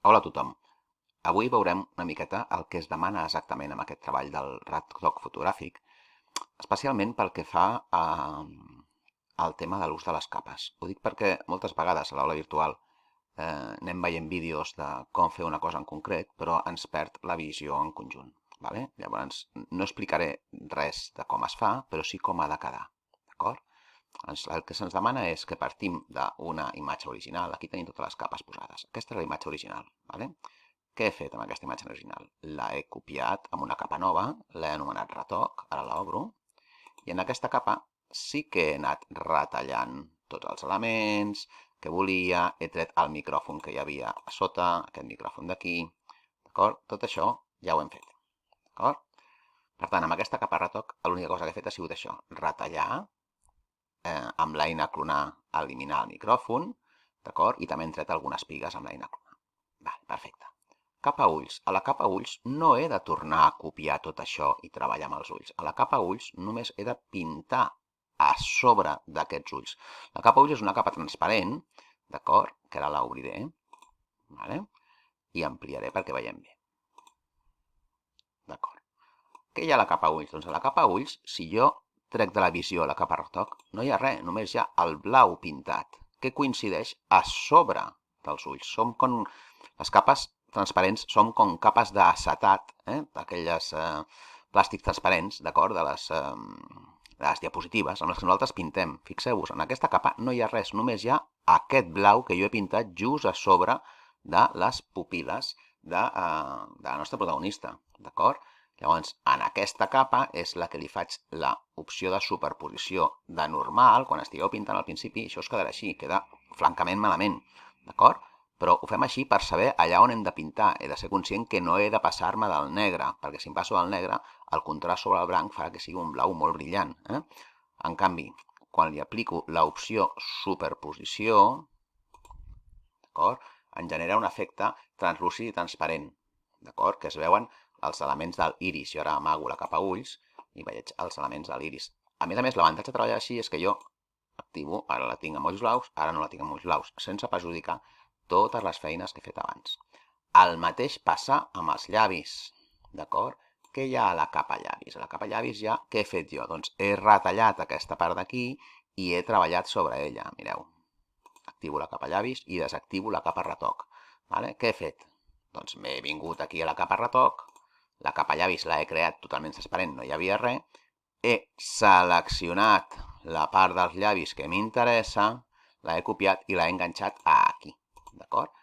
Hola a tothom. Avui veurem una miqueta el que es demana exactament amb aquest treball del retoc fotogràfic, especialment pel que fa al tema de l'ús de les capes. Ho dic perquè moltes vegades a l'aula virtual anem veient vídeos de com fer una cosa en concret, però ens perd la visió en conjunt. Vale? Llavors, no explicaré res de com es fa, però sí com ha de quedar. D'acord? El que se'ns demana és que partim d'una imatge original. Aquí tenim totes les capes posades. Aquesta és la imatge original. Vale? Què he fet amb aquesta imatge original? La he copiat amb una capa nova, l'he anomenat retoc, ara l'obro, i en aquesta capa sí que he anat retallant tots els elements que volia, he tret el micròfon que hi havia a sota, aquest micròfon d'aquí, d'acord? Tot això ja ho hem fet, d'acord? Per tant, amb aquesta capa retoc, l'única cosa que he fet ha sigut això, retallar, amb l'eina clonar eliminar el micròfon, d'acord? I també hem tret algunes pigues amb l'eina clonar. Vale, perfecte. Capa ulls. A la capa ulls no he de tornar a copiar tot això i treballar amb els ulls. A la capa ulls només he de pintar a sobre d'aquests ulls. La capa ulls és una capa transparent, d'acord? Que ara l'obriré, vale? I ampliaré perquè veiem bé. D'acord. Què hi ha a la capa ulls? Doncs a la capa ulls, si jo trec de la visió la capa retoc, no hi ha res, només hi ha el blau pintat, que coincideix a sobre dels ulls. Som com les capes transparents, som com capes d'acetat, d'aquelles plàstics transparents, d'acord, de les diapositives amb les que nosaltres pintem. Fixeu-vos, en aquesta capa no hi ha res, només hi ha aquest blau que jo he pintat just a sobre de les pupil·les de la nostra protagonista, d'acord? Llavors, en aquesta capa és la que li faig l'opció de superposició de normal, quan estigueu pintant al principi, això us quedarà així, queda francament malament, d'acord? Però ho fem així per saber allà on hem de pintar. He de ser conscient que no he de passar-me del negre, perquè si em passo del negre, el contrast sobre el blanc farà que sigui un blau molt brillant. En canvi, quan li aplico l'opció superposició, d'acord, em genera un efecte translúcid i transparent, d'acord, que es veuen els elements de l'iris. Jo ara amago la capa ulls i veig els elements de l'iris. A més, l'avantatge de treballar així és que jo activo, ara la tinc amb ulls blaus, ara no la tinc amb ulls blaus, sense perjudicar totes les feines que he fet abans. El mateix passa amb els llavis, d'acord? Què hi ha a la capa llavis? A la capa llavis ja, què he fet jo? Doncs he retallat aquesta part d'aquí i he treballat sobre ella, mireu. Activo la capa llavis i desactivo la capa retoc. Vale? Què he fet? Doncs m'he vingut aquí a la capa retoc, la capa llavis l'he creat totalment transparent, no hi havia res, he seleccionat la part dels llavis que m'interessa, l'he copiat i l'he enganxat aquí. D'acord?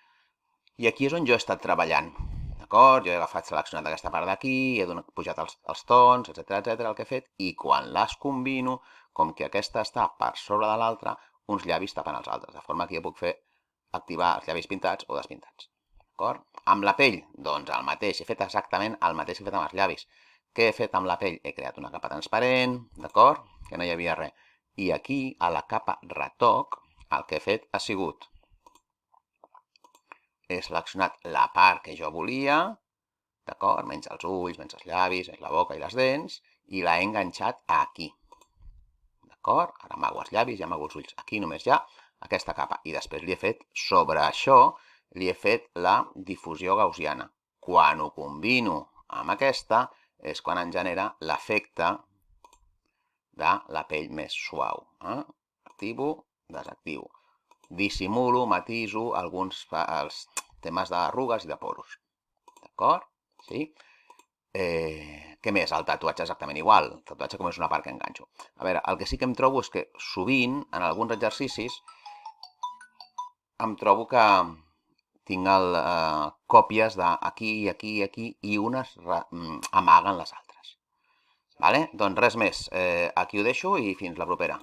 I aquí és on jo he estat treballant, d'acord? Jo he agafat seleccionat aquesta part d'aquí, he pujat els tons, etc, el que he fet, i quan les combino, com que aquesta està per sobre de l'altra, uns llavis tapen els altres, de forma que jo puc activar els llavis pintats o despintats, d'acord? Amb la pell, doncs el mateix, he fet exactament el mateix que he fet amb els llavis. Què he fet amb la pell? He creat una capa transparent, d'acord? Que no hi havia res. I aquí, a la capa retoc, el que he fet ha sigut he seleccionat la part que jo volia, d'acord? Menys els ulls, menys els llavis, menys la boca i les dents, i l'he enganxat aquí, d'acord? Ara amago els llavis i amago els ulls. Aquí només hi ha aquesta capa. I després li he fet, sobre això, li he fet la difusió gaussiana. Quan ho combino amb aquesta, és quan em genera l'efecte de la pell més suau. Activo, desactivo. Dissimulo, matiso alguns els temes d'arrugues i de poros. D'acord? Sí? Què més? El tatuatge exactament igual. El tatuatge com és una part que enganxo. A veure, el que sí que em trobo és que sovint, en alguns exercicis, em trobo que tinc còpies d'aquí, aquí, aquí, i unes amaguen les altres. Vale? Doncs res més. Aquí ho deixo i fins la propera.